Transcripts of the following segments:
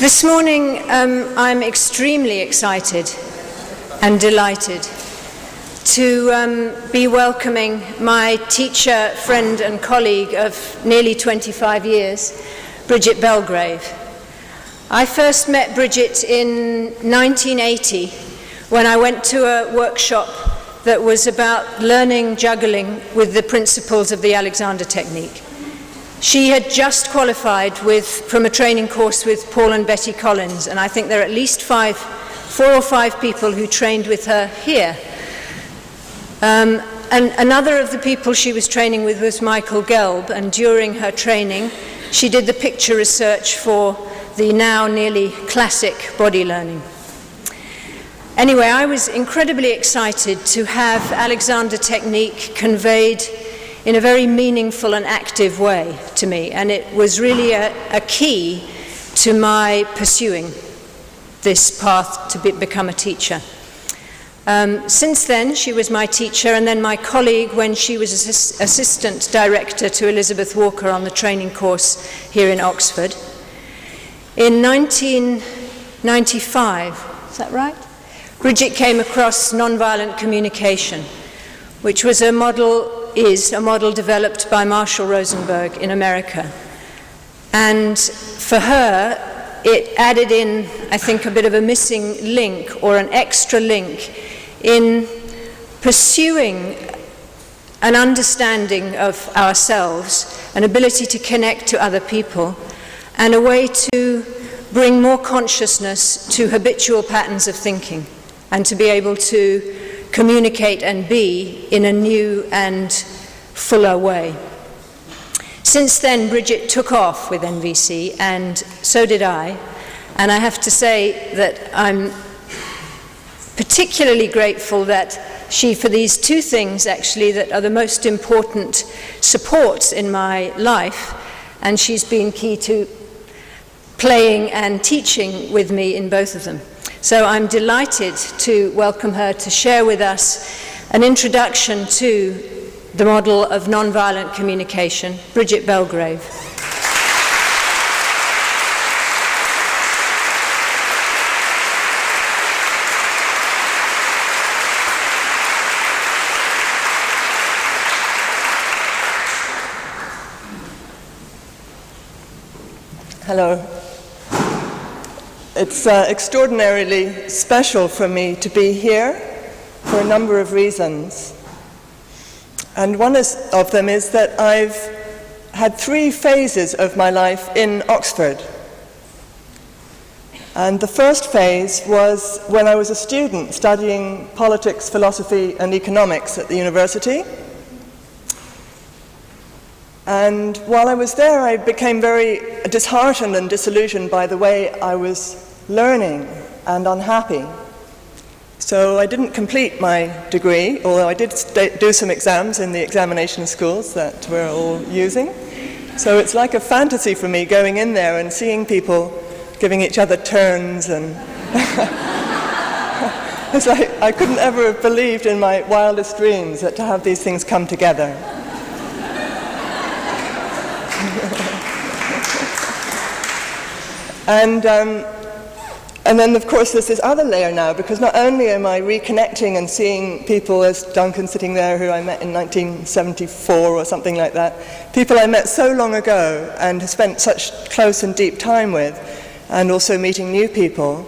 This morning I'm extremely excited and delighted to be welcoming my teacher, friend and colleague of nearly 25 years, Bridget Belgrave. I first met Bridget in 1980 when I went to a workshop that was about learning juggling with the principles of the Alexander technique. She had just qualified from a training course with Paul and Betty Collins, and I think there are at least 4 or 5 people who trained with her here. And another of the people she was training with was Michael Gelb, and during her training she did the picture research for the now nearly classic body learning. Anyway, I was incredibly excited to have Alexander technique conveyed in a very meaningful and active way to me, and it was really a key to my pursuing this path to become a teacher. Since then, she was my teacher and then my colleague when she was assistant director to Elizabeth Walker on the training course here in Oxford. In 1995, is that right? Bridget came across Nonviolent Communication, which was a model developed by Marshall Rosenberg in America. And for her, it added in, I think, a bit of a missing link or an extra link in pursuing an understanding of ourselves, an ability to connect to other people, and a way to bring more consciousness to habitual patterns of thinking and to be able to communicate and be in a new and fuller way. Since then, Bridget took off with NVC, and so did I. And I have to say that I'm particularly grateful that she, for these 2 things actually that are the most important supports in my life, and she's been key to playing and teaching with me in both of them. So I'm delighted to welcome her to share with us an introduction to the model of nonviolent communication, Bridget Belgrave. Hello. It's extraordinarily special for me to be here for a number of reasons. And one of them is that I've had 3 phases of my life in Oxford. And the first phase was when I was a student studying politics, philosophy, and economics at the university. And while I was there, I became very disheartened and disillusioned by the way I was learning and unhappy. So I didn't complete my degree, although I did do some exams in the examination schools that we're all using. So it's like a fantasy for me going in there and seeing people giving each other turns, and it's like I couldn't ever have believed in my wildest dreams that to have these things come together. And then, of course, there's this other layer now, because not only am I reconnecting and seeing people, as Duncan sitting there, who I met in 1974 or something like that, people I met so long ago and spent such close and deep time with, and also meeting new people,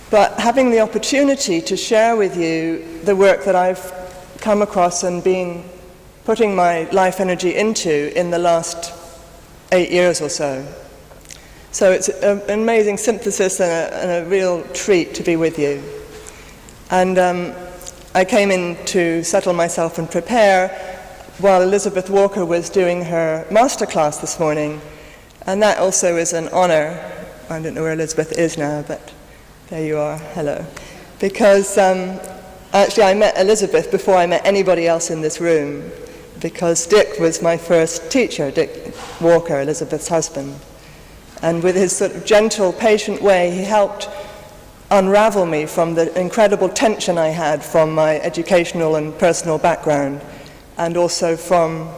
but having the opportunity to share with you the work that I've come across and been putting my life energy into in the last 8 years or so. So it's an amazing synthesis and a real treat to be with you. And I came in to settle myself and prepare while Elizabeth Walker was doing her masterclass this morning. And that also is an honor. I don't know where Elizabeth is now, but there you are. Hello. Because actually I met Elizabeth before I met anybody else in this room, because Dick was my first teacher, Dick Walker, Elizabeth's husband. And with his sort of gentle, patient way, he helped unravel me from the incredible tension I had from my educational and personal background, and also from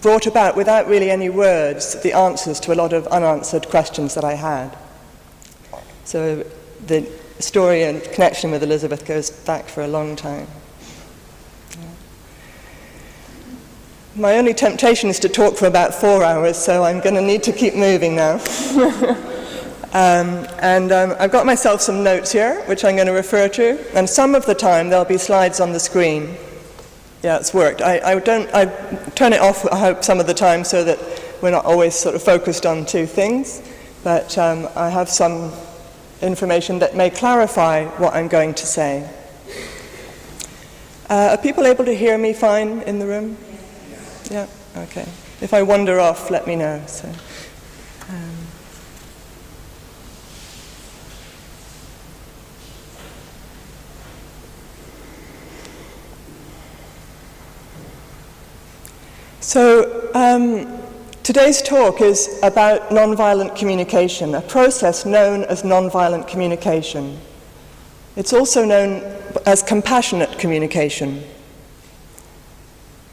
brought about, without really any words, the answers to a lot of unanswered questions that I had. So the story and connection with Elizabeth goes back for a long time. My only temptation is to talk for about 4 hours, so I'm going to need to keep moving now. I've got myself some notes here, which I'm going to refer to, and some of the time there'll be slides on the screen. Yeah, it's worked. I turn it off, I hope, some of the time so that we're not always sort of focused on two things, but I have some information that may clarify what I'm going to say. Are people able to hear me fine in the room? Yeah, okay. If I wander off, let me know. So today's talk is about nonviolent communication, a process known as nonviolent communication. It's also known as compassionate communication.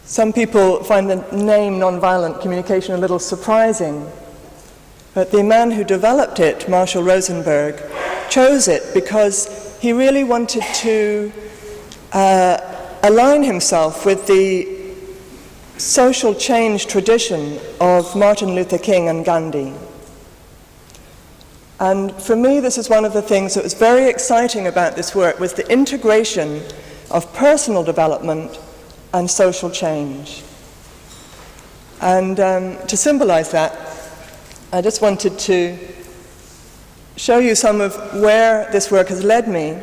Some people find the name nonviolent communication a little surprising, but the man who developed it, Marshall Rosenberg, chose it because he really wanted to align himself with the social change tradition of Martin Luther King and Gandhi. And for me, this is one of the things that was very exciting about this work, was the integration of personal development and social change. And to symbolize that, I just wanted to show you some of where this work has led me,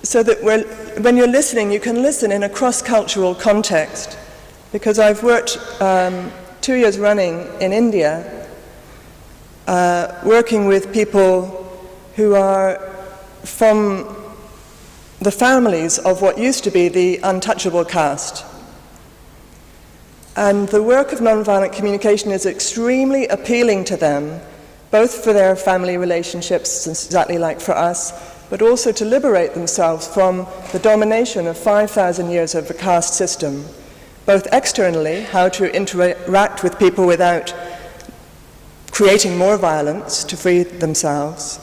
so that when you're listening, you can listen in a cross-cultural context. Because I've worked 2 years running in India, working with people who are from the families of what used to be the untouchable caste. And the work of nonviolent communication is extremely appealing to them, both for their family relationships, exactly like for us, but also to liberate themselves from the domination of 5,000 years of the caste system. Both externally, how to interact with people without creating more violence to free themselves,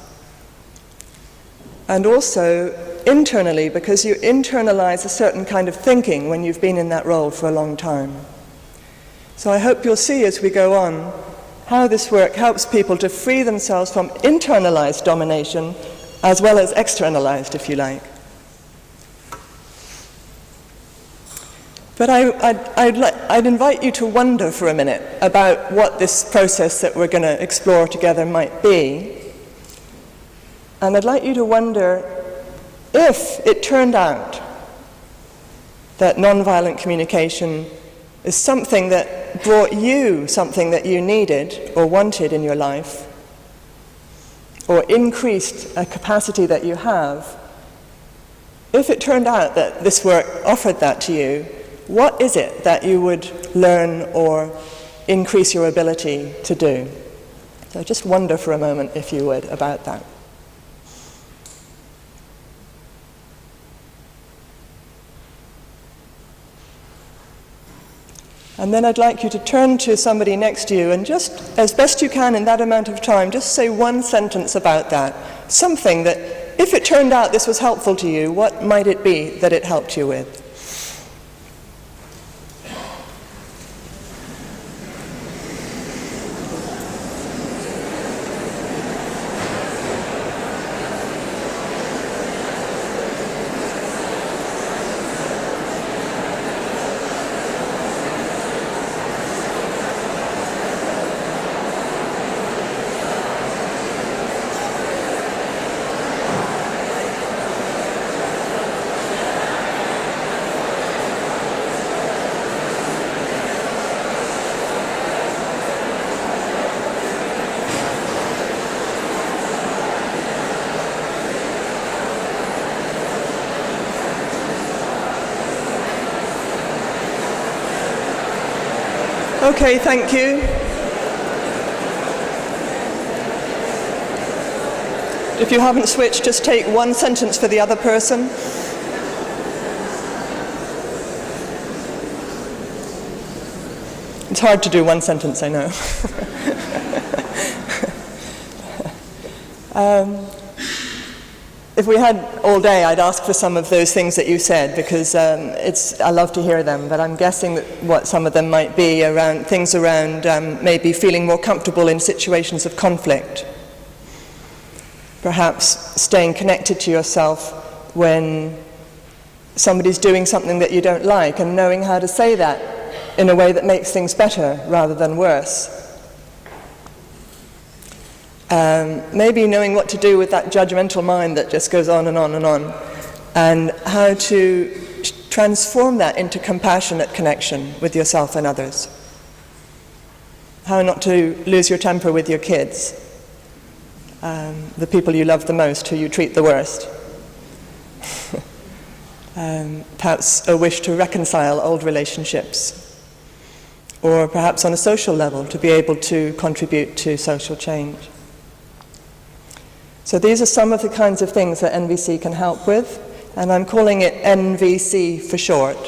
and also internally, because you internalize a certain kind of thinking when you've been in that role for a long time. So I hope you'll see as we go on how this work helps people to free themselves from internalized domination as well as externalized, if you like. But I'd invite you to wonder for a minute about what this process that we're going to explore together might be. And I'd like you to wonder if it turned out that nonviolent communication is something that brought you something that you needed or wanted in your life, or increased a capacity that you have. If it turned out that this work offered that to you, what is it that you would learn or increase your ability to do? So just wonder for a moment, if you would, about that. And then I'd like you to turn to somebody next to you and just, as best you can in that amount of time, just say one sentence about that. Something that, if it turned out this was helpful to you, what might it be that it helped you with? Okay, thank you. If you haven't switched, just take one sentence for the other person. hard to do one sentence, I know. If we had all day, I'd ask for some of those things that you said, because I love to hear them, but I'm guessing that what some of them might be around things around maybe feeling more comfortable in situations of conflict. Perhaps staying connected to yourself when somebody's doing something that you don't like, and knowing how to say that in a way that makes things better rather than worse. Maybe knowing what to do with that judgmental mind that just goes on and on and on, and how to transform that into compassionate connection with yourself and others. How not to lose your temper with your kids, the people you love the most, who you treat the worst. Perhaps a wish to reconcile old relationships, or perhaps on a social level to be able to contribute to social change. So these are some of the kinds of things that NVC can help with, and I'm calling it NVC for short,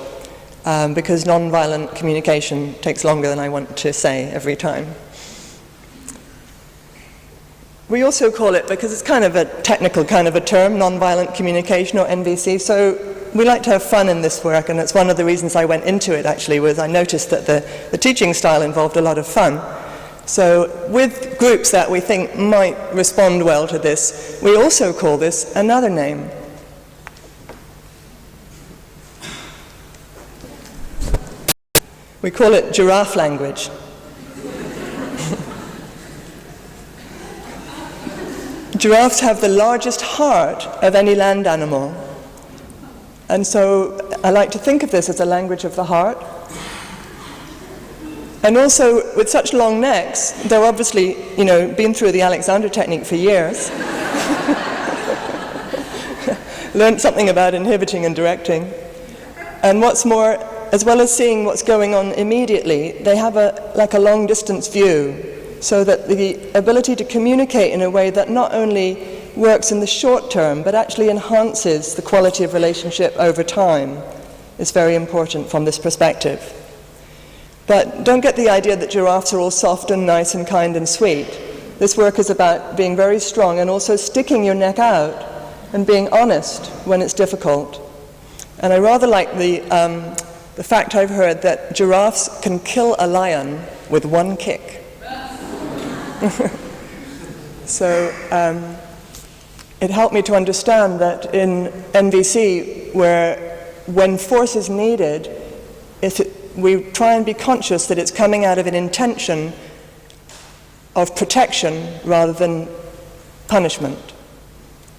because nonviolent communication takes longer than I want to say every time. We also call it, because it's kind of a technical kind of a term, nonviolent communication, or NVC, so we like to have fun in this work, and it's one of the reasons I went into it, actually, was I noticed that the teaching style involved a lot of fun. So with groups that we think might respond well to this, we also call this another name. We call it giraffe language. Giraffes have the largest heart of any land animal. And so I like to think of this as a language of the heart. And also, with such long necks, they're obviously, been through the Alexander technique for years. Learned something about inhibiting and directing. And what's more, as well as seeing what's going on immediately, they have a long-distance view, so that the ability to communicate in a way that not only works in the short term, but actually enhances the quality of relationship over time is very important from this perspective. But don't get the idea that giraffes are all soft and nice and kind and sweet. This work is about being very strong and also sticking your neck out and being honest when it's difficult. And I rather like the fact I've heard that giraffes can kill a lion with one kick. So it helped me to understand that in NVC, when force is needed, we try and be conscious that it's coming out of an intention of protection rather than punishment.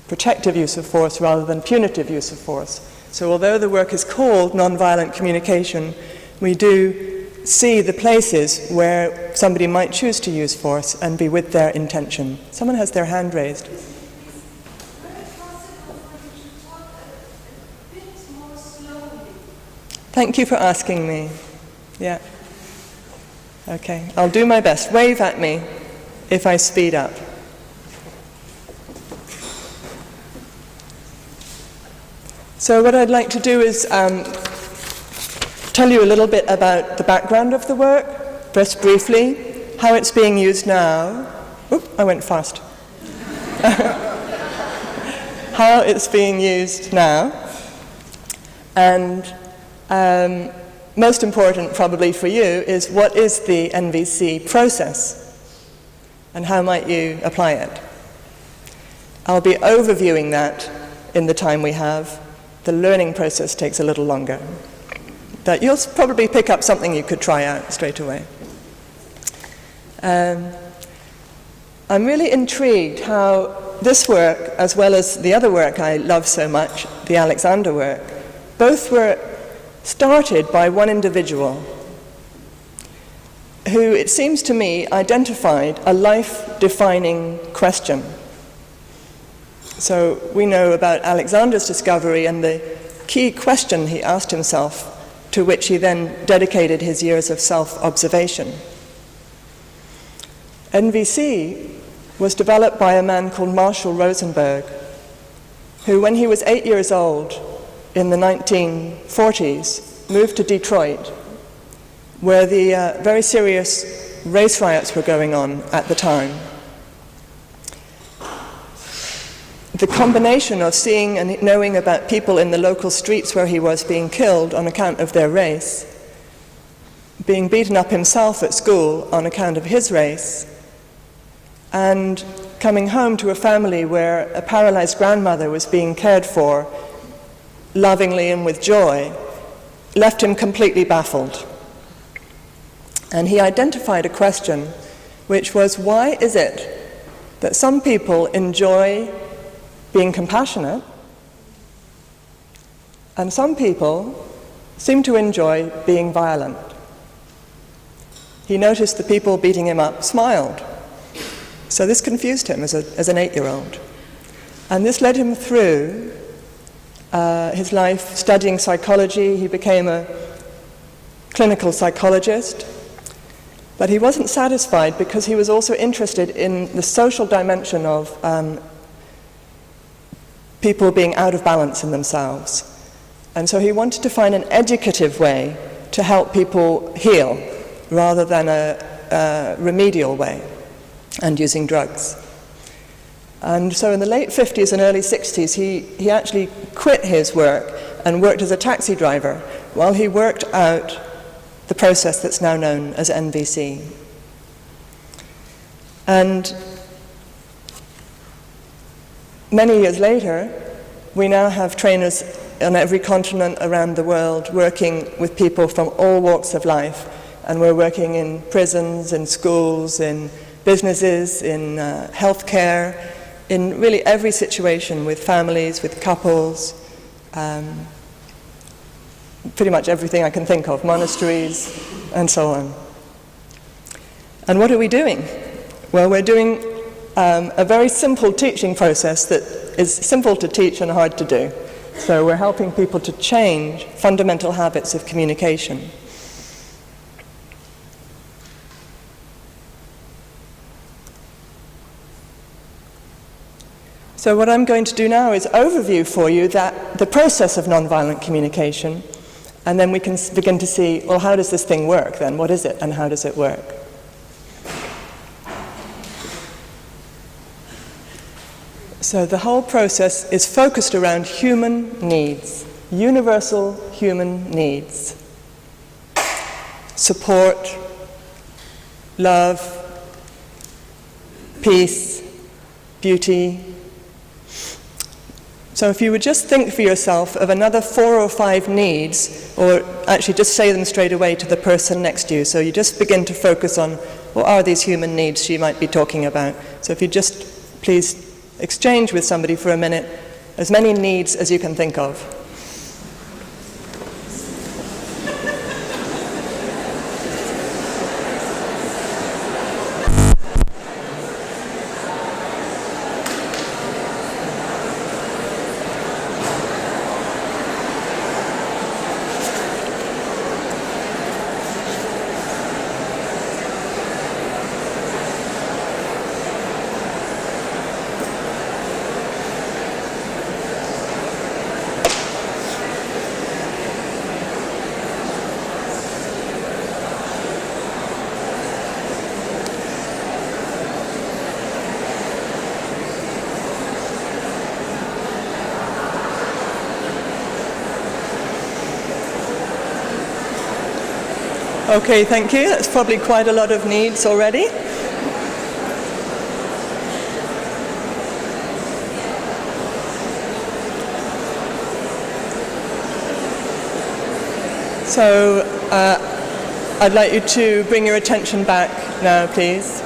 Protective use of force rather than punitive use of force. So although the work is called Nonviolent Communication, we do see the places where somebody might choose to use force and be with their intention. Someone has their hand raised. Thank you for asking me. Yeah. Okay, I'll do my best. Wave at me if I speed up. So what I'd like to do is tell you a little bit about the background of the work, just briefly, how it's being used now. Oop, I went fast. How it's being used now, and most important probably for you is what is the NVC process and how might you apply it. I'll be overviewing that in the time we have. The learning process takes a little longer. But you'll probably pick up something you could try out straight away. I'm really intrigued how this work, as well as the other work I love so much, the Alexander work, both were started by one individual who, it seems to me, identified a life-defining question. So we know about Alexander's discovery and the key question he asked himself, to which he then dedicated his years of self-observation. NVC was developed by a man called Marshall Rosenberg, who, when he was 8 years old in the 1940s, moved to Detroit, where the very serious race riots were going on at the time. The combination of seeing and knowing about people in the local streets where he was being killed on account of their race, being beaten up himself at school on account of his race, and coming home to a family where a paralyzed grandmother was being cared for lovingly and with joy, left him completely baffled. And he identified a question, which was, why is it that some people enjoy being compassionate, and some people seem to enjoy being violent? He noticed the people beating him up smiled. So this confused him as an 8-year-old. And this led him through his life studying psychology. He became a clinical psychologist. But he wasn't satisfied because he was also interested in the social dimension of people being out of balance in themselves. And so he wanted to find an educative way to help people heal rather than a remedial way and using drugs. And so in the late 50s and early 60s, he actually quit his work and worked as a taxi driver while he worked out the process that's now known as NVC. And many years later, we now have trainers on every continent around the world working with people from all walks of life. And we're working in prisons, in schools, in businesses, in healthcare, in really every situation with families, with couples, pretty much everything I can think of, monasteries, and so on. And what are we doing? Well, we're doing a very simple teaching process that is simple to teach and hard to do. So we're helping people to change fundamental habits of communication. So what I'm going to do now is overview for you the process of nonviolent communication, and then we can begin to see, well, how does this thing work then? What is it and how does it work? So the whole process is focused around human needs, universal human needs. Support, love, peace, beauty. So if you would just think for yourself of another 4 or 5 needs, or actually just say them straight away to the person next to you. So you just begin to focus on what are these human needs she might be talking about. So if you just please exchange with somebody for a minute as many needs as you can think of. Okay, thank you. That's probably quite a lot of needs already. So I'd like you to bring your attention back now, please.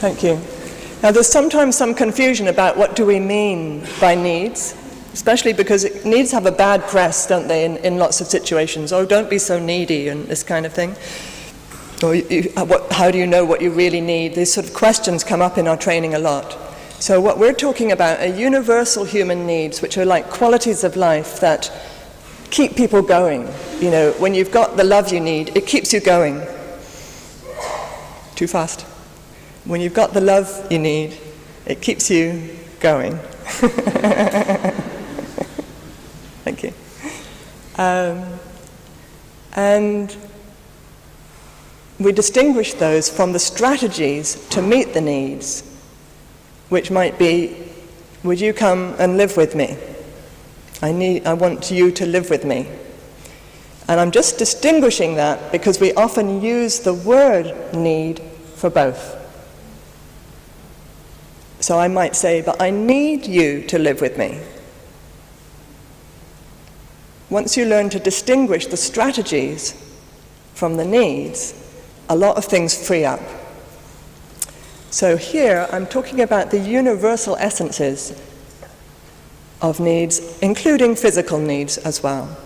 Thank you. Now, there's sometimes some confusion about what do we mean by needs, especially because needs have a bad press, don't they, in lots of situations. Oh, don't be so needy and this kind of thing. Or how do you know what you really need? These sort of questions come up in our training a lot. So what we're talking about are universal human needs, which are like qualities of life that keep people going. You know, when you've got the love you need, it keeps you going. Too fast. When you've got the love you need, it keeps you going. Thank you. And we distinguish those from the strategies to meet the needs, which might be, would you come and live with me? I want you to live with me. And I'm just distinguishing that because we often use the word need for both. So I might say, but I need you to live with me. Once you learn to distinguish the strategies from the needs, a lot of things free up. So here I'm talking about the universal essences of needs, including physical needs as well.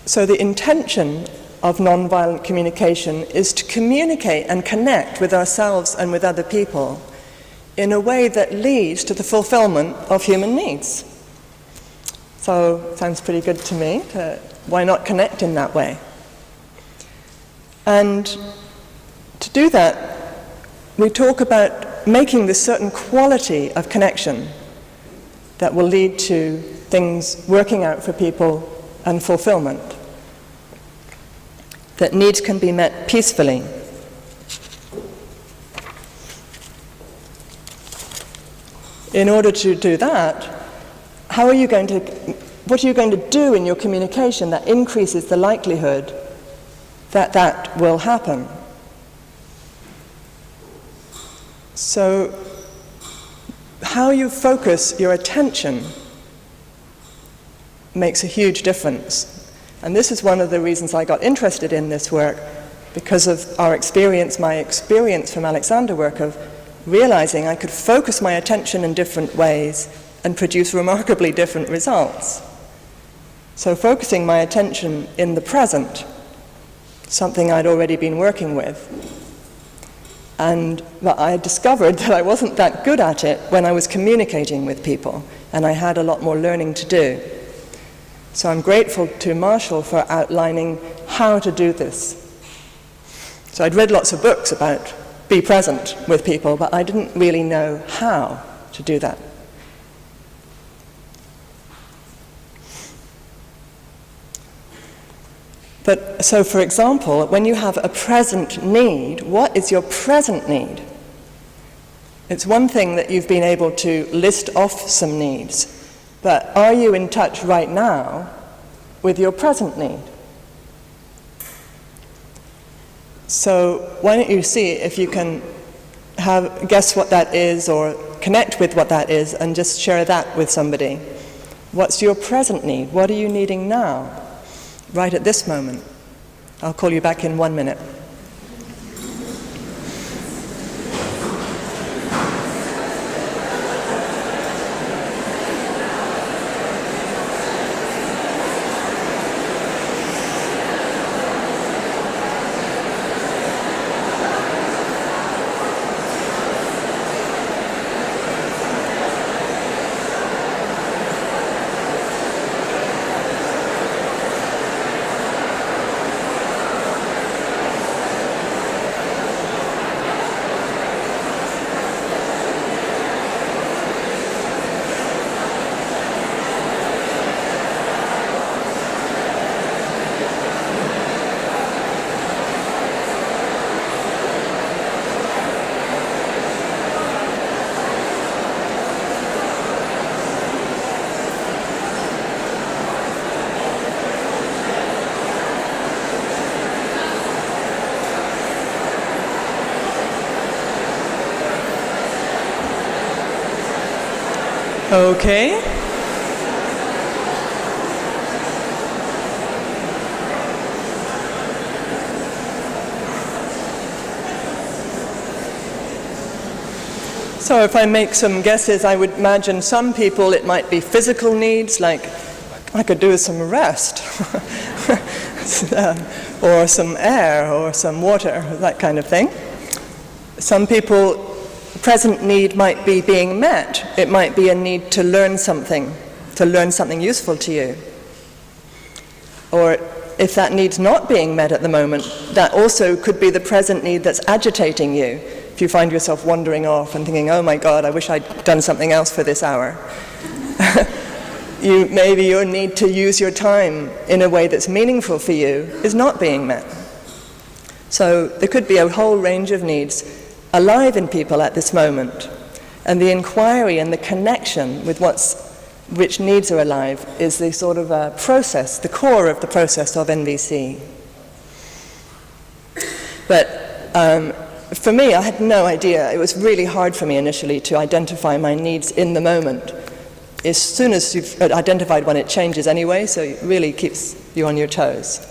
So the intention of nonviolent communication is to communicate and connect with ourselves and with other people in a way that leads to the fulfillment of human needs. So, sounds pretty good to me. Why not connect in that way? And to do that, we talk about making this certain quality of connection that will lead to things working out for people and fulfillment. That needs can be met peacefully. In order to do that, what are you going to do in your communication that increases the likelihood that that will happen? So, how you focus your attention makes a huge difference. And this is one of the reasons I got interested in this work, because of my experience from Alexander work of realizing I could focus my attention in different ways and produce remarkably different results. So focusing my attention in the present, something I'd already been working with. And I discovered that I wasn't that good at it when I was communicating with people, and I had a lot more learning to do. So I'm grateful to Marshall for outlining how to do this. So I'd read lots of books about be present with people, but I didn't really know how to do that. But so, for example, when you have a present need, what is your present need? It's one thing that you've been able to list off some needs, but are you in touch right now with your present need? So why don't you see if you can guess what that is or connect with what that is and just share that with somebody. What's your present need? What are you needing now, right at this moment? I'll call you back in 1 minute. Okay. So if I make some guesses, I would imagine some people it might be physical needs, like I could do with some rest, or some air, or some water, that kind of thing. Some people, present need might be being met. It might be a need to learn something useful to you. Or if that need's not being met at the moment, that also could be the present need that's agitating you, if you find yourself wandering off and thinking, oh my God, I wish I'd done something else for this hour. Maybe your need to use your time in a way that's meaningful for you is not being met. So there could be a whole range of needs alive in people at this moment. And the inquiry and the connection with which needs are alive is the sort of process, the core of the process of NVC. But for me, I had no idea. It was really hard for me initially to identify my needs in the moment. As soon as you've identified one, it changes anyway, so it really keeps you on your toes.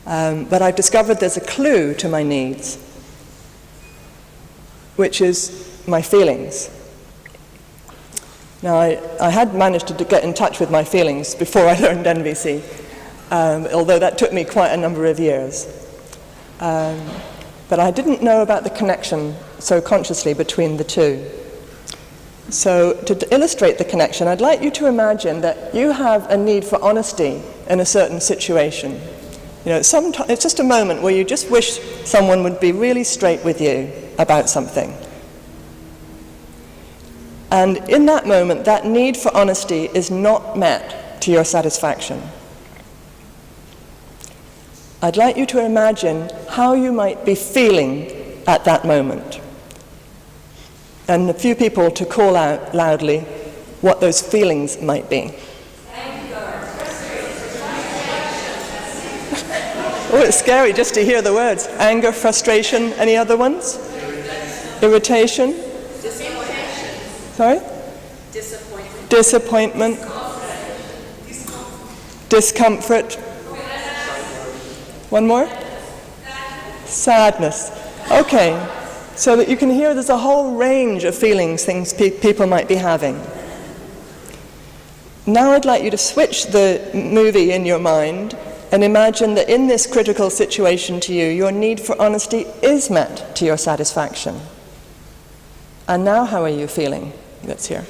But I've discovered there's a clue to my needs, which is my feelings. Now, I had managed to get in touch with my feelings before I learned NVC, although that took me quite a number of years. But I didn't know about the connection so consciously between the two. So to illustrate the connection, I'd like you to imagine that you have a need for honesty in a certain situation. You know, it's just a moment where you just wish someone would be really straight with you about something. And in that moment, that need for honesty is not met to your satisfaction. I'd like you to imagine how you might be feeling at that moment. And a few people to call out loudly what those feelings might be. Oh, it's scary just to hear the words. Anger, frustration, any other ones? Irritation? Sorry? Disappointment. Discomfort. One more? Sadness. Okay. So that you can hear there's a whole range of feelings, things people might be having. Now I'd like you to switch the movie in your mind and imagine that in this critical situation to you, your need for honesty is met to your satisfaction. And now how are you feeling? Let's hear.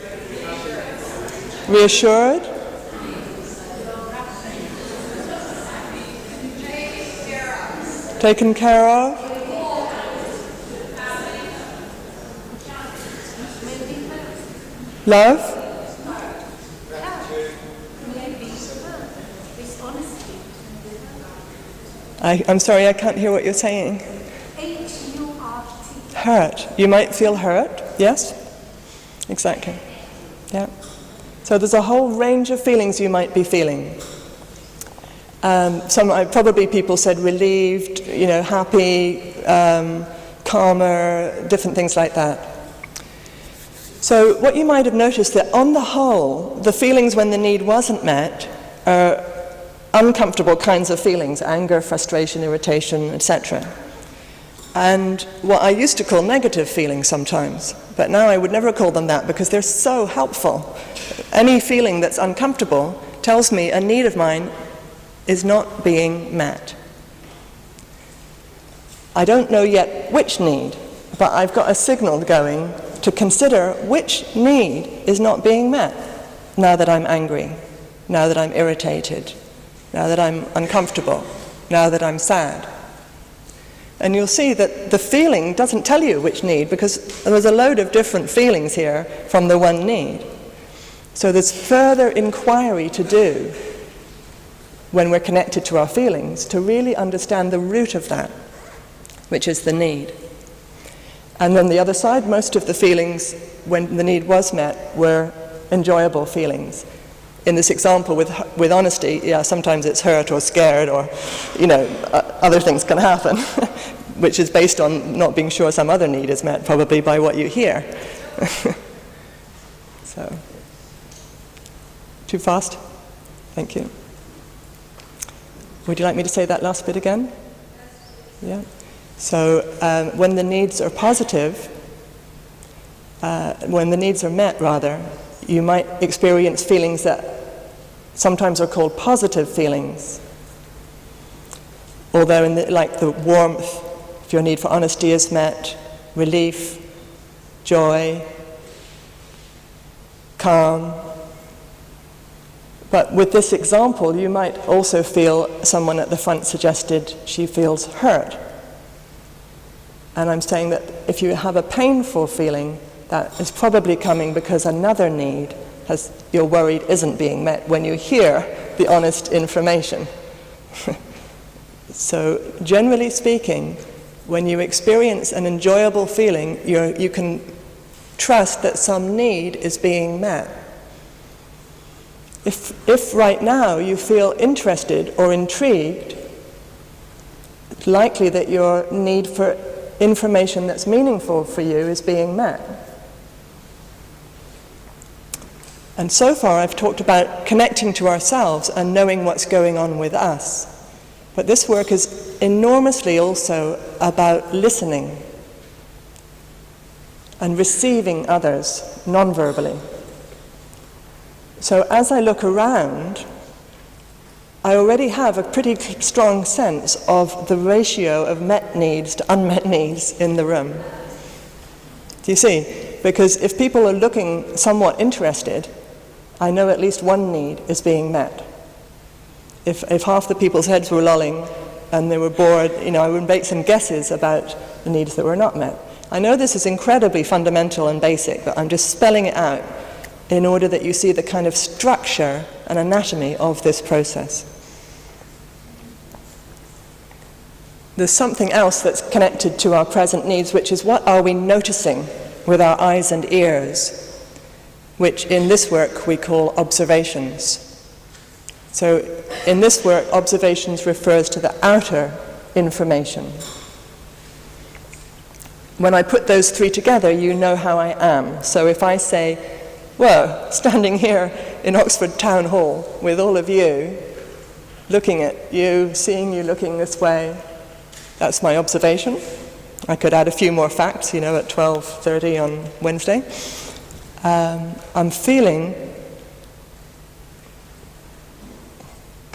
Reassured? Taken care of? Love? I'm sorry, I can't hear what you're saying. H-U-R-T. Hurt. You might feel hurt, yes? Exactly. Yeah. So there's a whole range of feelings you might be feeling. Probably people said relieved, happy, calmer, different things like that. So what you might have noticed that on the whole, the feelings when the need wasn't met are uncomfortable kinds of feelings, anger, frustration, irritation, etc. And what I used to call negative feelings sometimes, but now I would never call them that because they're so helpful. Any feeling that's uncomfortable tells me a need of mine is not being met. I don't know yet which need, but I've got a signal going to consider which need is not being met now that I'm angry, now that I'm irritated, now that I'm uncomfortable, now that I'm sad. And you'll see that the feeling doesn't tell you which need because there's a load of different feelings here from the one need. So there's further inquiry to do when we're connected to our feelings to really understand the root of that, which is the need. And then the other side, most of the feelings when the need was met were enjoyable feelings. In this example with honesty, yeah, sometimes it's hurt or scared or, other things can happen, which is based on not being sure some other need is met, probably by what you hear. So, too fast? Thank you. Would you like me to say that last bit again? Yeah. So when the needs are positive, when the needs are met, rather, you might experience feelings that sometimes are called positive feelings. Although like the warmth, if your need for honesty is met, relief, joy, calm. But with this example, you might also feel, someone at the front suggested she feels hurt. And I'm saying that if you have a painful feeling, that is probably coming because another need you're worried isn't being met when you hear the honest information. So generally speaking, when you experience an enjoyable feeling, you can trust that some need is being met. If right now you feel interested or intrigued, it's likely that your need for information that's meaningful for you is being met. And so far I've talked about connecting to ourselves and knowing what's going on with us. But this work is enormously also about listening and receiving others non-verbally. So as I look around, I already have a pretty strong sense of the ratio of met needs to unmet needs in the room. Do you see? Because if people are looking somewhat interested, I know at least one need is being met. If half the people's heads were lolling and they were bored, I would make some guesses about the needs that were not met. I know this is incredibly fundamental and basic, but I'm just spelling it out in order that you see the kind of structure and anatomy of this process. There's something else that's connected to our present needs, which is what are we noticing with our eyes and ears, which in this work we call observations. So in this work, observations refers to the outer information. When I put those three together, you know how I am. So if I say, well, standing here in Oxford Town Hall with all of you, looking at you, seeing you looking this way, that's my observation. I could add a few more facts, at 12:30 on Wednesday. I'm feeling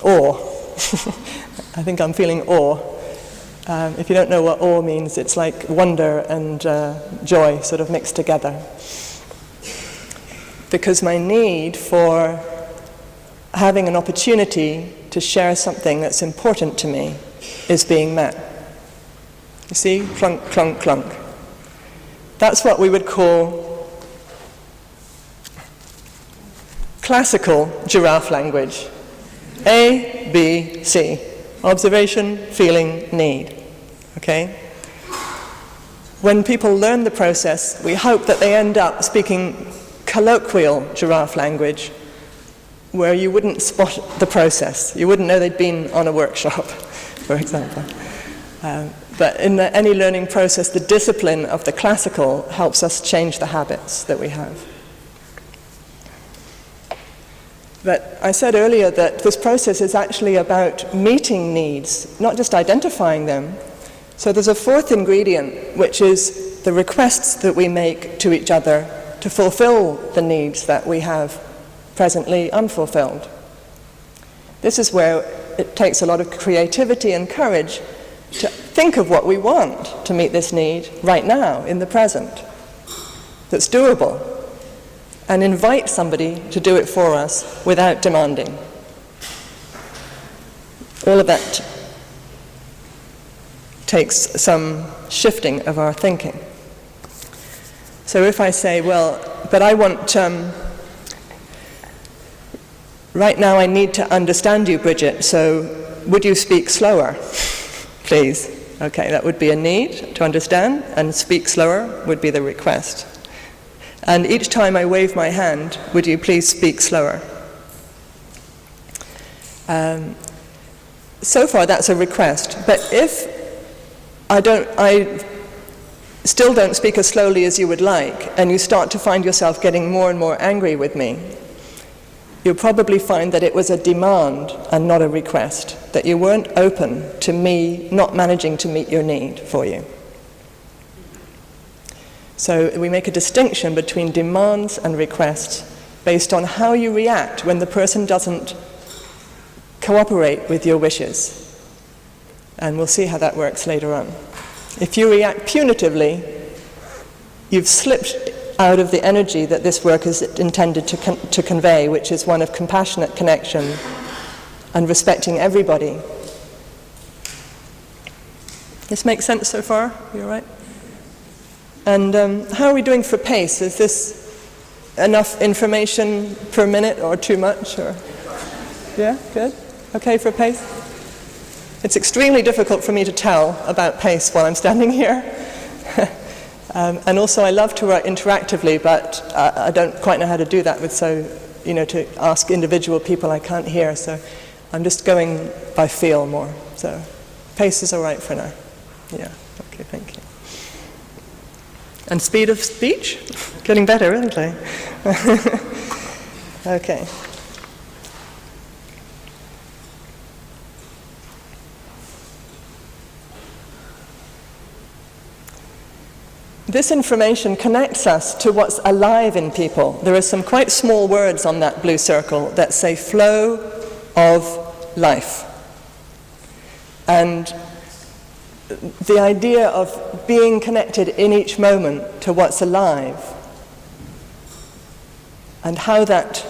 awe. I think I'm feeling awe. If you don't know what awe means, it's like wonder and joy sort of mixed together. Because my need for having an opportunity to share something that's important to me is being met. You see? Clunk, clunk, clunk. That's what we would call classical giraffe language. A, B, C. Observation, feeling, need. Okay? When people learn the process, we hope that they end up speaking colloquial giraffe language, where you wouldn't spot the process. You wouldn't know they'd been on a workshop, for example. But in any learning process, the discipline of the classical helps us change the habits that we have. But I said earlier that this process is actually about meeting needs, not just identifying them. So there's a fourth ingredient, which is the requests that we make to each other to fulfill the needs that we have presently unfulfilled. This is where it takes a lot of creativity and courage to think of what we want to meet this need right now, in the present, that's doable, and invite somebody to do it for us without demanding. All of that takes some shifting of our thinking. So if I say, well, but I want, right now I need to understand you, Bridget, so would you speak slower, please? Okay, that would be a need to understand, and speak slower would be the request. And each time I wave my hand, would you please speak slower? So far that's a request, but if I still don't speak as slowly as you would like, and you start to find yourself getting more and more angry with me, you'll probably find that it was a demand and not a request, that you weren't open to me not managing to meet your need for you. So we make a distinction between demands and requests based on how you react when the person doesn't cooperate with your wishes. And we'll see how that works later on. If you react punitively, you've slipped out of the energy that this work is intended to convey, which is one of compassionate connection and respecting everybody. This makes sense so far? You all right? And how are we doing for pace? Is this enough information per minute or too much? Or yeah, good? Okay for pace? It's extremely difficult for me to tell about pace while I'm standing here. And also I love to write interactively, but I don't quite know how to do that to ask individual people I can't hear, so I'm just going by feel more. So pace is all right for now. Yeah, okay, thank you. And speed of speech? Getting better, isn't it? Okay. This information connects us to what's alive in people. There are some quite small words on that blue circle that say flow of life. And the idea of being connected in each moment to what's alive and how that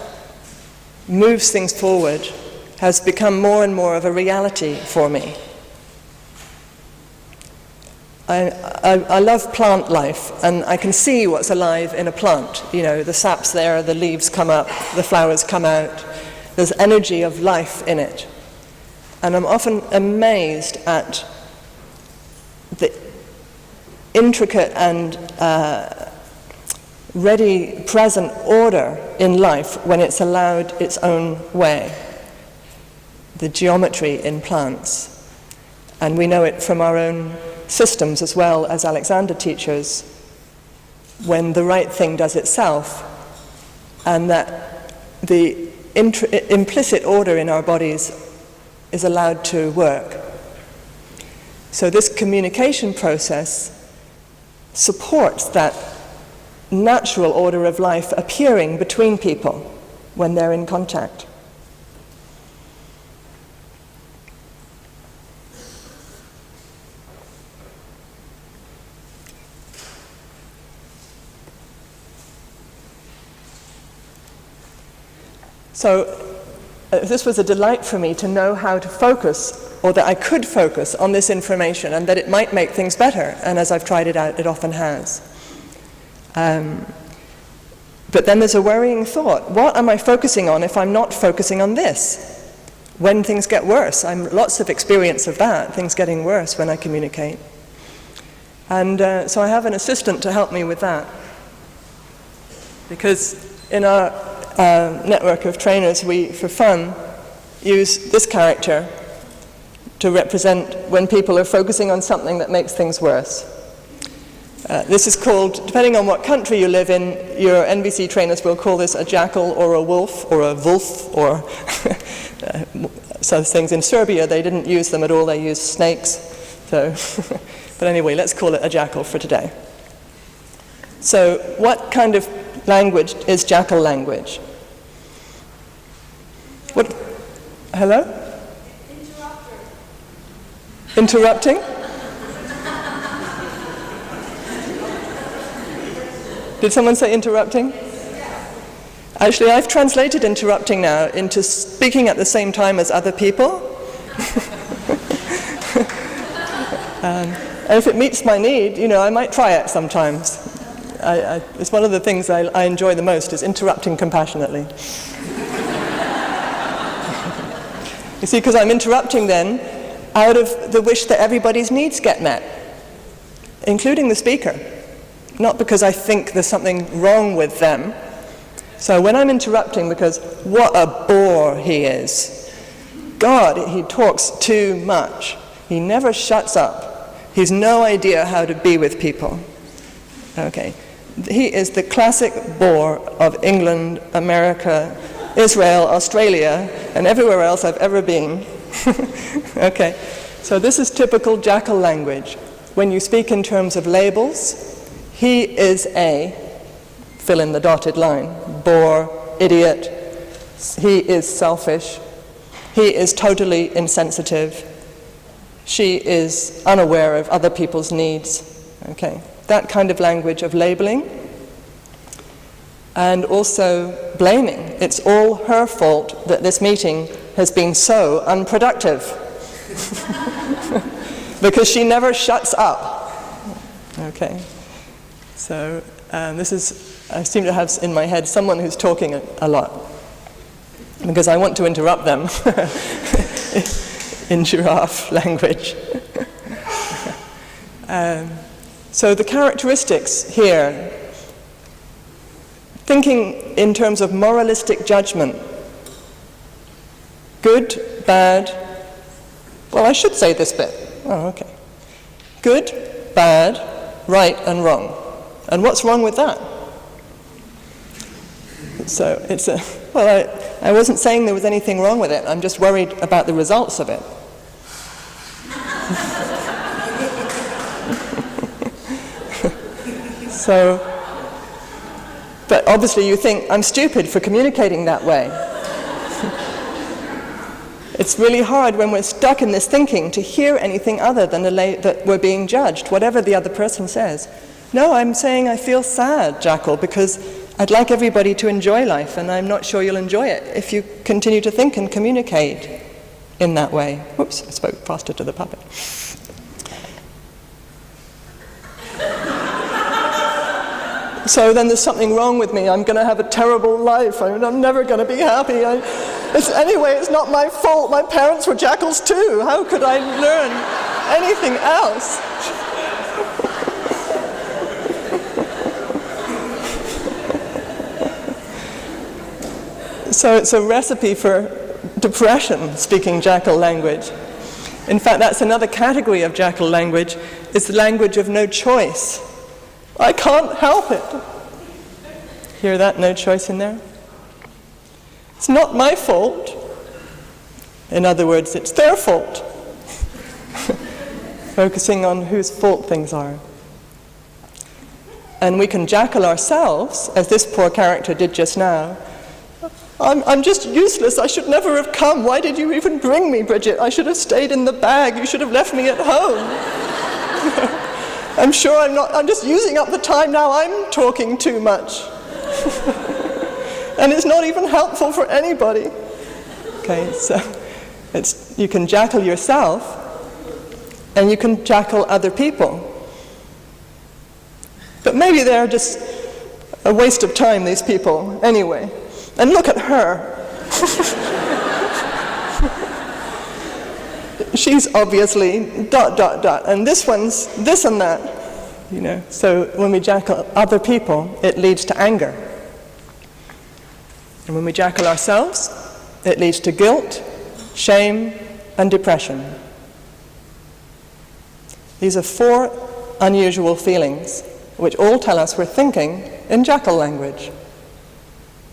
moves things forward has become more and more of a reality for me. I love plant life, and I can see what's alive in a plant. The sap's there, the leaves come up, the flowers come out. There's energy of life in it. And I'm often amazed at the intricate and ready, present order in life when it's allowed its own way. The geometry in plants. And we know it from our own systems as well, as Alexander teaches, when the right thing does itself, and that the implicit order in our bodies is allowed to work. So this communication process supports that natural order of life appearing between people when they're in contact. So this was a delight for me to know how to focus, or that I could focus on this information and that it might make things better. And as I've tried it out, it often has. But then there's a worrying thought. What am I focusing on if I'm not focusing on this? When things get worse, lots of experience of that, things getting worse when I communicate. And so I have an assistant to help me with that. Because in our network of trainers, we, for fun, use this character to represent when people are focusing on something that makes things worse. This is called, depending on what country you live in, your NVC trainers will call this a jackal or a wolf or a wolf or such things. In Serbia, they didn't use them at all, they used snakes. So, but anyway, let's call it a jackal for today. So what kind of language is jackal language? What? Hello? Interrupting? Did someone say interrupting? Actually, I've translated interrupting now into speaking at the same time as other people. And if it meets my need, I might try it sometimes. It's one of the things I enjoy the most, is interrupting compassionately. You see, because I'm interrupting then out of the wish that everybody's needs get met, including the speaker. Not because I think there's something wrong with them. So when I'm interrupting, because what a bore he is. God, he talks too much. He never shuts up. He's no idea how to be with people. Okay. He is the classic bore of England, America, Israel, Australia, and everywhere else I've ever been. Okay. So this is typical jackal language. When you speak in terms of labels, he is a, fill in the dotted line, bore, idiot, he is selfish, he is totally insensitive, she is unaware of other people's needs. Okay, that kind of language of labeling. And also blaming. It's all her fault that this meeting has been so unproductive. Because she never shuts up. Okay. So I seem to have in my head someone who's talking a lot, because I want to interrupt them in giraffe language. So the characteristics here, thinking in terms of moralistic judgment, good, bad, well, I should say this bit. Oh, okay. Good, bad, right and wrong. And what's wrong with that? So I wasn't saying there was anything wrong with it. I'm just worried about the results of it. But obviously you think, I'm stupid for communicating that way. It's really hard when we're stuck in this thinking to hear anything other than that we're being judged, whatever the other person says. No, I'm saying I feel sad, Jackal, because I'd like everybody to enjoy life, and I'm not sure you'll enjoy it if you continue to think and communicate in that way. Whoops, I spoke faster to the puppet. So then there's something wrong with me. I'm going to have a terrible life. I'm never going to be happy. Anyway, it's not my fault. My parents were jackals too. How could I learn anything else? So it's a recipe for depression, speaking jackal language. In fact, that's another category of jackal language. It's the language of no choice. I can't help it. Hear that? No choice in there? It's not my fault. In other words, it's their fault. Focusing on whose fault things are. And we can jackal ourselves, as this poor character did just now. I'm just useless. I should never have come. Why did you even bring me, Bridget? I should have stayed in the bag. You should have left me at home. I'm sure I'm just using up the time now. I'm talking too much. And it's not even helpful for anybody. Okay, so you can jackal yourself, and you can jackal other people. But maybe they're just a waste of time, these people, anyway. And look at her. She's obviously ... and this one's this and that, you know. So when we jackal other people, it leads to anger. And when we jackal ourselves, it leads to guilt, shame, and depression. These are 4 unusual feelings, which all tell us we're thinking in jackal language.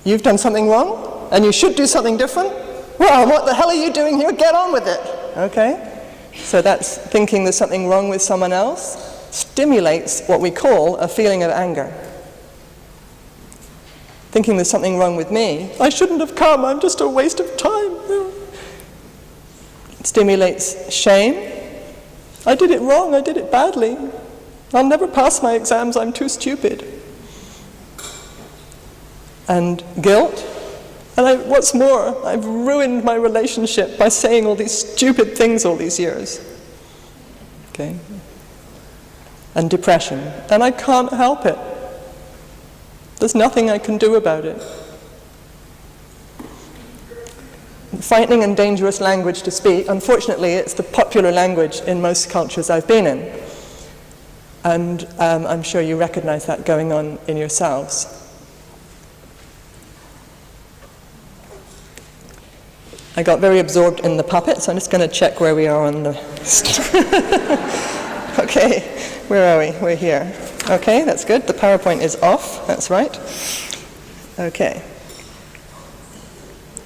You've done something wrong, and you should do something different? Well, what the hell are you doing here? Get on with it. Okay? So that's thinking there's something wrong with someone else stimulates what we call a feeling of anger. Thinking there's something wrong with me, I shouldn't have come, I'm just a waste of time. It stimulates shame. I did it wrong, I did it badly. I'll never pass my exams, I'm too stupid. And guilt. And what's more, I've ruined my relationship by saying all these stupid things all these years. Okay? And depression. And I can't help it. There's nothing I can do about it. Frightening and dangerous language to speak. Unfortunately, it's the popular language in most cultures I've been in. And I'm sure you recognize that going on in yourselves. I got very absorbed in the puppet, so I'm just going to check where we are on the... Okay, where are we? We're here. Okay, that's good. The PowerPoint is off. That's right. Okay.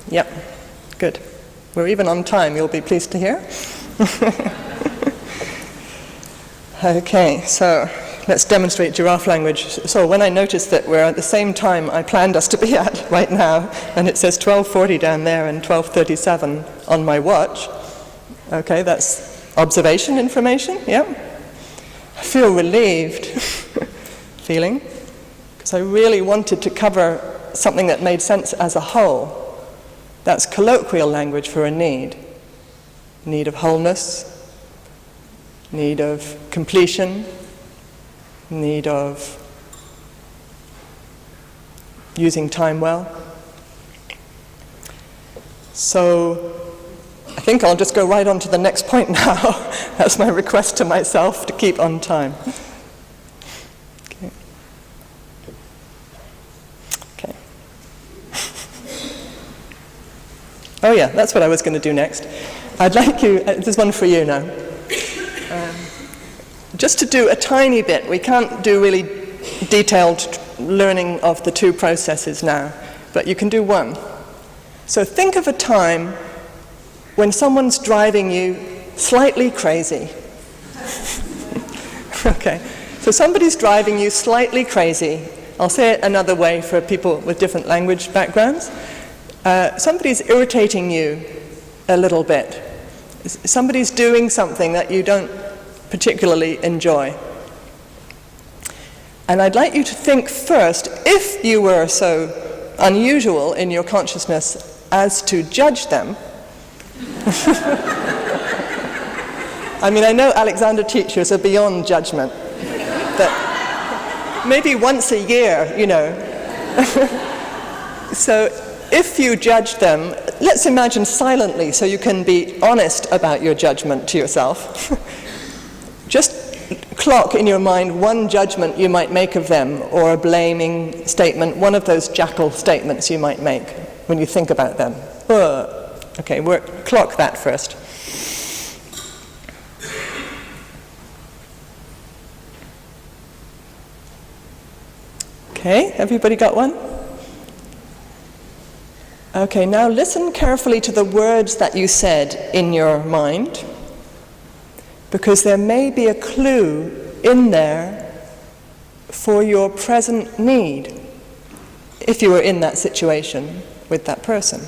Yep, good. We're even on time, you'll be pleased to hear. Okay, so let's demonstrate giraffe language. So when I noticed that we're at the same time I planned us to be at right now, and it says 12:40 down there and 12:37 on my watch, okay, that's observation information, yeah. I feel relieved, feeling, because I really wanted to cover something that made sense as a whole. That's colloquial language for a need. Need of wholeness, need of completion, need of using time well. So I think I'll just go right on to the next point now. That's my request to myself, to keep on time. Okay. Okay. Oh yeah, that's what I was going to do next. I'd like you, there's one for you now. Just to do a tiny bit. We can't do really detailed learning of the two processes now, but you can do one. So think of a time when someone's driving you slightly crazy. Okay, so somebody's driving you slightly crazy. I'll say it another way for people with different language backgrounds. Somebody's irritating you a little bit. Somebody's doing something that you don't particularly enjoy. And I'd like you to think first, if you were so unusual in your consciousness as to judge them. I mean, I know Alexander teachers are beyond judgment, but maybe once a year, you know. So if you judge them, let's imagine silently so you can be honest about your judgment to yourself. Just clock in your mind one judgment you might make of them, or a blaming statement, one of those Jackal statements you might make when you think about them. Okay, clock that first. Okay, everybody got one? Okay, now listen carefully to the words that you said in your mind, because there may be a clue in there for your present need, if you were in that situation with that person.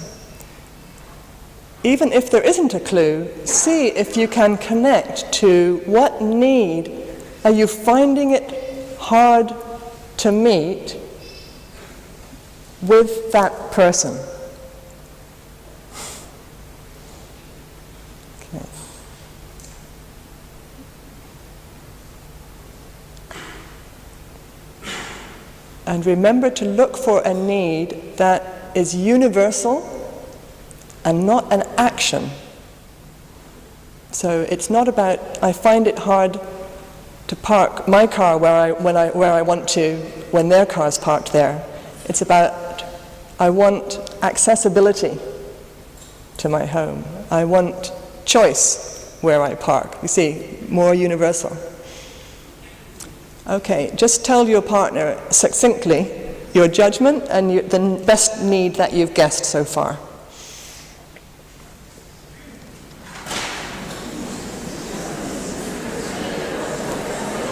Even if there isn't a clue, see if you can connect to what need are you finding it hard to meet with that person. Okay. And remember to look for a need that is universal and not an action. So it's not about, I find it hard to park my car where I want to when their car's parked there. It's about, I want accessibility to my home. I want choice where I park. You see, more universal. Okay, just tell your partner succinctly your judgment and the best need that you've guessed so far.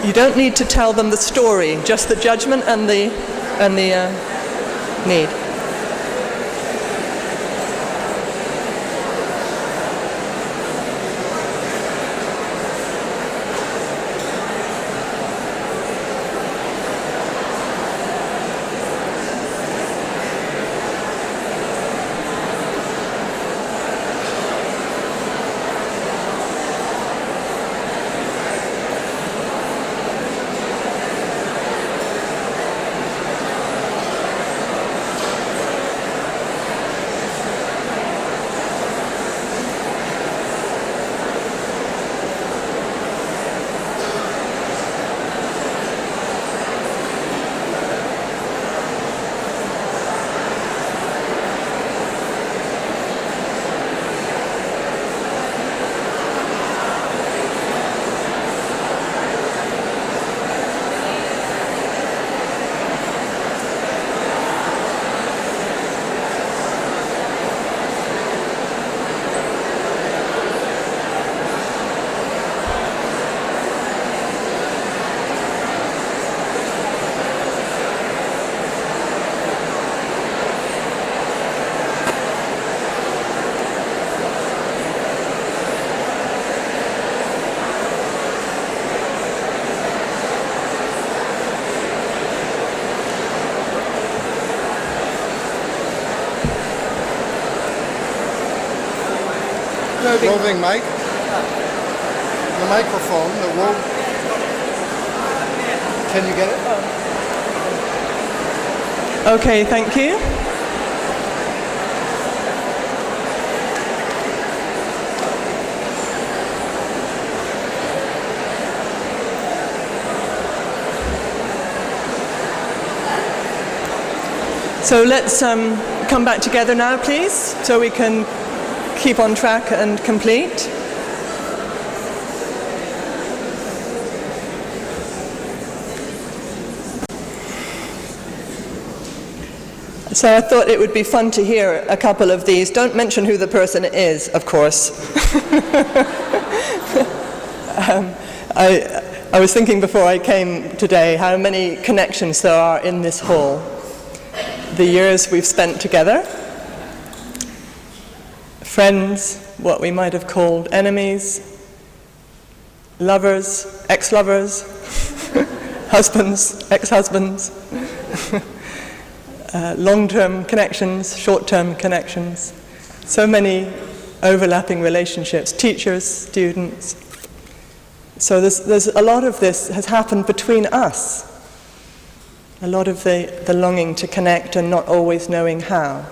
You don't need to tell them the story, just the judgment and the need. Roving mic. The microphone, Can you get it? Okay, thank you. So let's come back together now, please, so we can keep on track and complete. So I thought it would be fun to hear a couple of these. Don't mention who the person is, of course. I was thinking before I came today how many connections there are in this hall. The years we've spent together, friends, what we might have called enemies, lovers, ex-lovers, husbands, ex-husbands, long-term connections, short-term connections, so many overlapping relationships, teachers, students. So there's a lot of this has happened between us. A lot of the longing to connect and not always knowing how.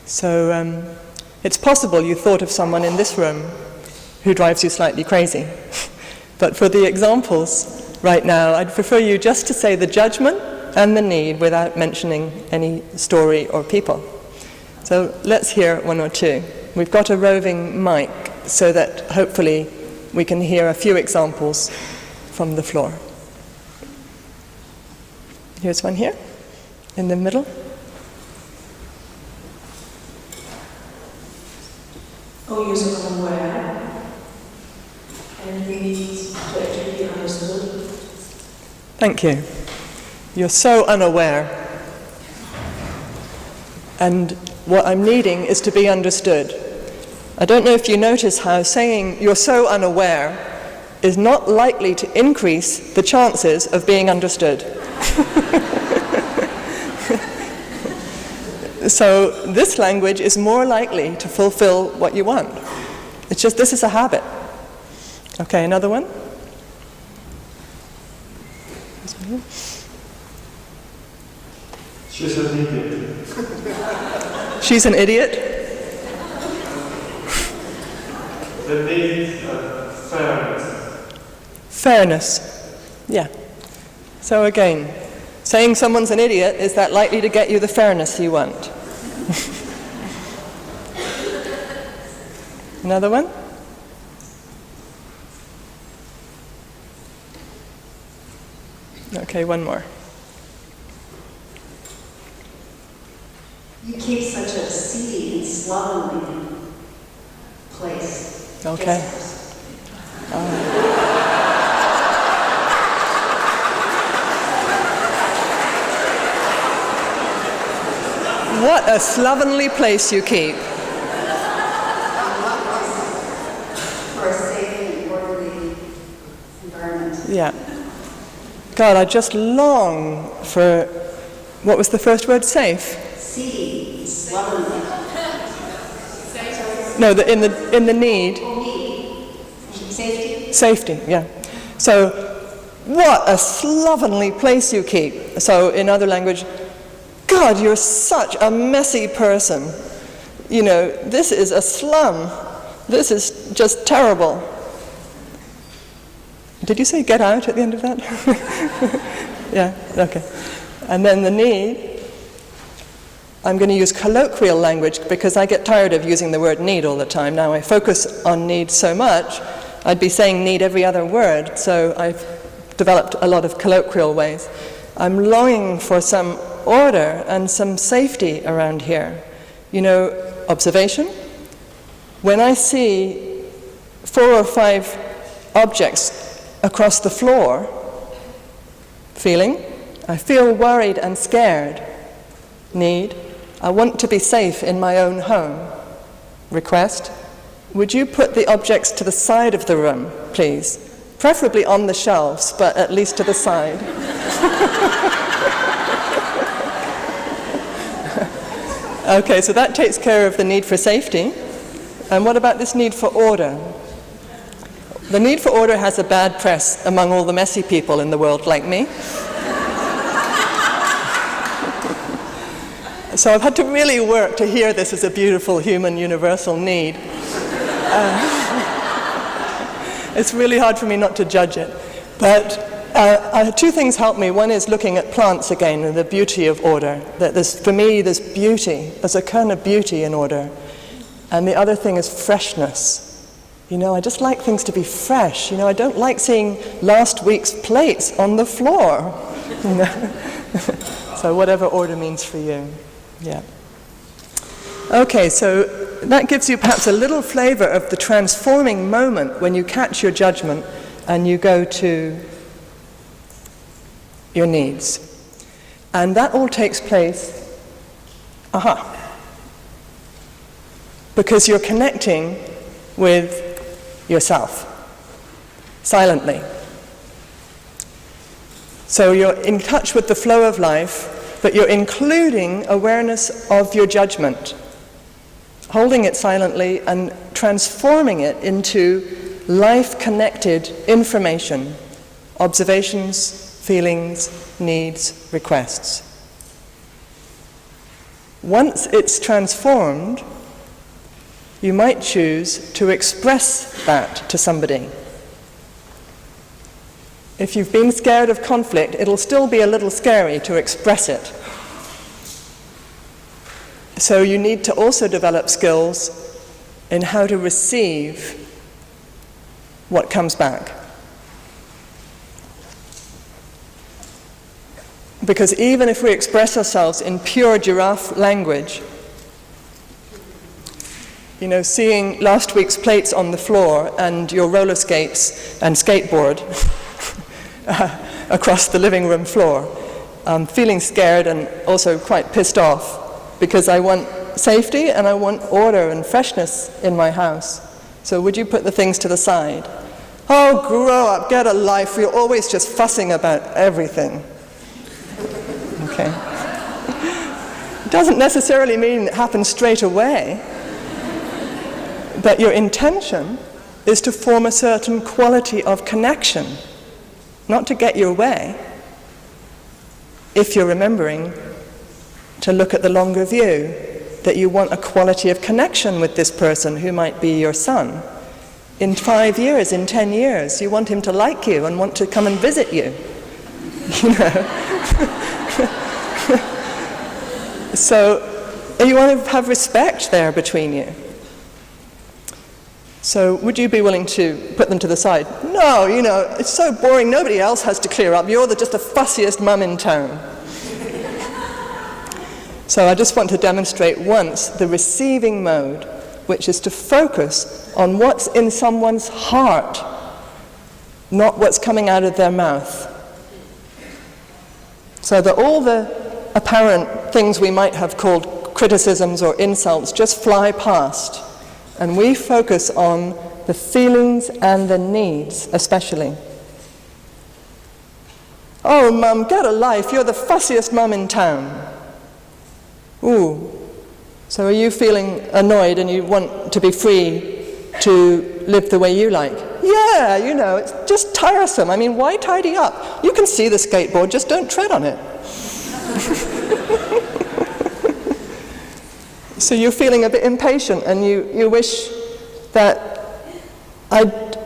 So it's possible you thought of someone in this room who drives you slightly crazy. But for the examples right now, I'd prefer you just to say the judgment and the need without mentioning any story or people. So let's hear one or two. We've got a roving mic so that hopefully we can hear a few examples from the floor. Here's one here, in the middle. Oh, you're so unaware, and we need to actually be understood. Thank you. You're so unaware. And what I'm needing is to be understood. I don't know if you notice how saying you're so unaware is not likely to increase the chances of being understood. So this language is more likely to fulfill what you want. It's just this is a habit. Okay, another one. She's an idiot. She's an idiot. The need fairness. Fairness. Yeah. So again, saying someone's an idiot, is that likely to get you the fairness you want? Another one? Okay, one more. You keep such a seedy and slovenly place. Okay. What a slovenly place you keep. For a safe and orderly environment. Yeah. God, I just long for, what was the first word? Safe? Seedy, slovenly. No, in the need. Safety. Safety, yeah. So, what a slovenly place you keep. So, in other language, God, you're such a messy person. You know, this is a slum. This is just terrible. Did you say get out at the end of that? Yeah, okay. And then the need, I'm going to use colloquial language because I get tired of using the word need all the time. Now I focus on need so much, I'd be saying need every other word, so I've developed a lot of colloquial ways. I'm longing for some order and some safety around here. You know, observation. When I see 4 or 5 objects across the floor, feeling, I feel worried and scared. Need, I want to be safe in my own home. Request, would you put the objects to the side of the room, please? Preferably on the shelves, but at least to the side. Okay, so that takes care of the need for safety. And what about this need for order? The need for order has a bad press among all the messy people in the world like me. So I've had to really work to hear this as a beautiful human universal need. It's really hard for me not to judge it. But two things help me. One is looking at plants again and the beauty of order. That for me, there's beauty. There's a kind of beauty in order. And the other thing is freshness. You know, I just like things to be fresh. You know, I don't like seeing last week's plates on the floor. You know? So whatever order means for you. Yeah. Okay, so that gives you perhaps a little flavor of the transforming moment when you catch your judgment and you go to your needs. And that all takes place, because you're connecting with yourself, silently. So you're in touch with the flow of life, but you're including awareness of your judgment, holding it silently and transforming it into life-connected information, observations, feelings, needs, requests. Once it's transformed, you might choose to express that to somebody. If you've been scared of conflict, it'll still be a little scary to express it. So you need to also develop skills in how to receive what comes back. Because even if we express ourselves in pure giraffe language, you know, seeing last week's plates on the floor and your roller skates and skateboard across the living room floor, feeling scared and also quite pissed off because I want safety and I want order and freshness in my house. So would you put the things to the side? Oh, grow up, get a life, you're always just fussing about everything. Okay. It doesn't necessarily mean it happens straight away. But your intention is to form a certain quality of connection, not to get your way, if you're remembering to look at the longer view, that you want a quality of connection with this person who might be your son. In 5 years, in 10 years, you want him to like you and want to come and visit you. You know? So you want to have respect there between you. So would you be willing to put them to the side? No, you know, it's so boring, nobody else has to clear up. You're just the fussiest mum in town. So I just want to demonstrate once the receiving mode, which is to focus on what's in someone's heart, not what's coming out of their mouth. So that all the apparent things we might have called criticisms or insults just fly past. And we focus on the feelings and the needs, especially. Oh, Mum, get a life. You're the fussiest mum in town. Ooh. So are you feeling annoyed and you want to be free to live the way you like? Yeah, you know, it's just tiresome. I mean, why tidy up? You can see the skateboard, just don't tread on it. So you're feeling a bit impatient and you wish that I'd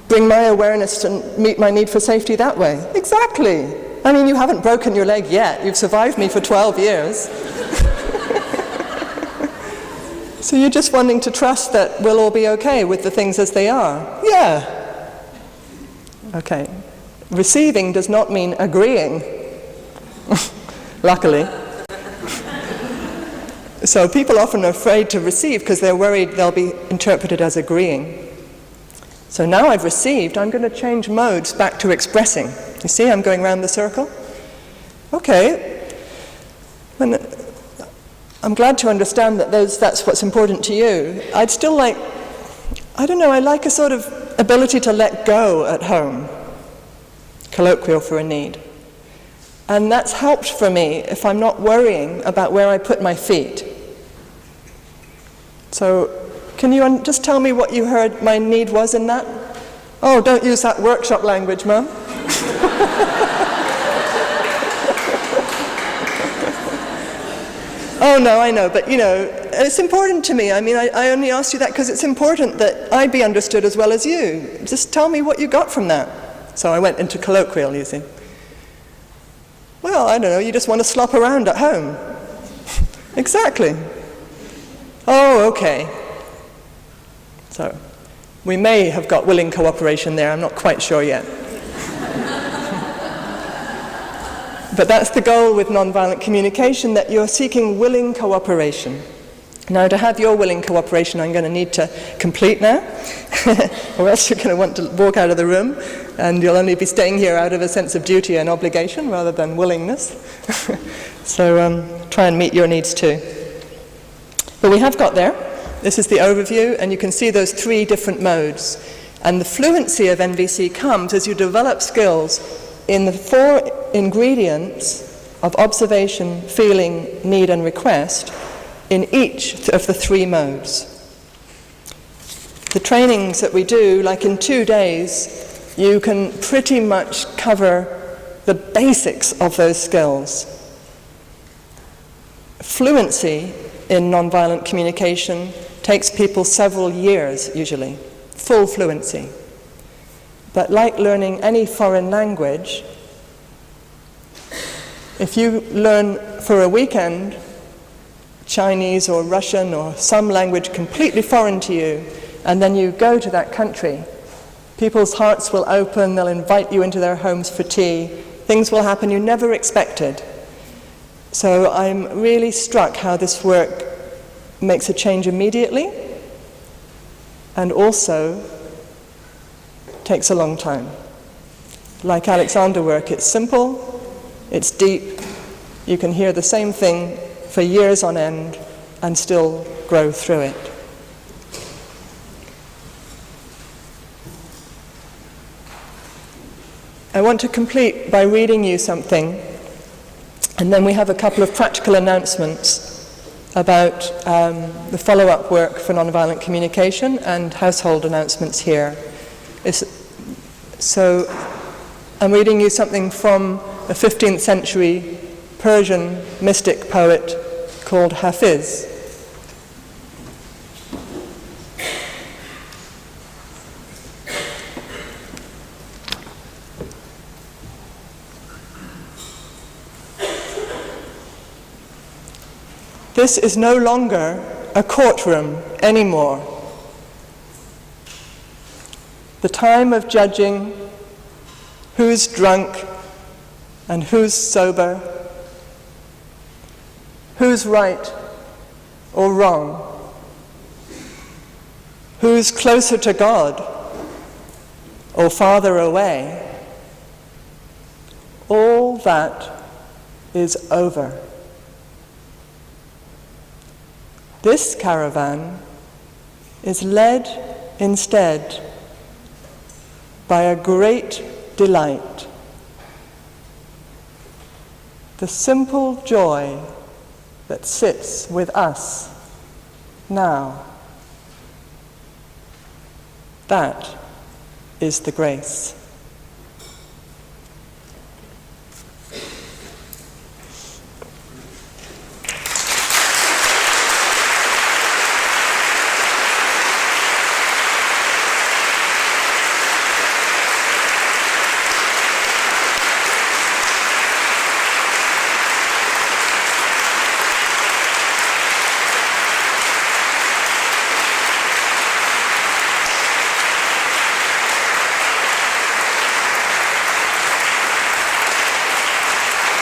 bring my awareness and meet my need for safety that way. Exactly. I mean, you haven't broken your leg yet. You've survived me for 12 years. So you're just wanting to trust that we'll all be okay with the things as they are. Yeah. Okay. Receiving does not mean agreeing. Luckily. So people often are afraid to receive because they're worried they'll be interpreted as agreeing. So now I've received, I'm going to change modes back to expressing. You see, I'm going round the circle. Okay. I'm glad to understand that that's what's important to you. I'd still like, I don't know, I like a sort of ability to let go at home. Colloquial for a need. And that's helped for me if I'm not worrying about where I put my feet. So, can you just tell me what you heard my need was in that? Oh, don't use that workshop language, Mum. Oh, no, I know, but, it's important to me. I mean, I only asked you that because it's important that I be understood as well as you. Just tell me what you got from that. So I went into colloquial, you see. Well, I don't know, you just want to slop around at home. Exactly. Oh, okay. So, we may have got willing cooperation there, I'm not quite sure yet. But that's the goal with nonviolent communication, that you're seeking willing cooperation. Now, to have your willing cooperation, I'm going to need to complete now, or else you're going to want to walk out of the room, and you'll only be staying here out of a sense of duty and obligation rather than willingness. So try and meet your needs too. But we have got there. This is the overview, and you can see those 3 different modes. And the fluency of NVC comes as you develop skills in the 4 ingredients of observation, feeling, need, and request in each of the 3 modes. The trainings that we do, like in 2 days, you can pretty much cover the basics of those skills. Fluency in nonviolent communication takes people several years, usually, full fluency. But like learning any foreign language, if you learn for a weekend Chinese or Russian or some language completely foreign to you, and then you go to that country, people's hearts will open, they'll invite you into their homes for tea, things will happen you never expected. So I'm really struck how this work makes a change immediately, and also takes a long time. Like Alexander work, it's simple, it's deep, you can hear the same thing for years on end and still grow through it. I want to complete by reading you something, and then we have a couple of practical announcements about the follow-up work for nonviolent communication and household announcements here. So I'm reading you something from a 15th century Persian mystic poet called Hafiz. This is no longer a courtroom anymore. The time of judging who's drunk and who's sober, who's right or wrong, who's closer to God or farther away, all that is over. This caravan is led instead by a great delight, the simple joy that sits with us now. That is the grace.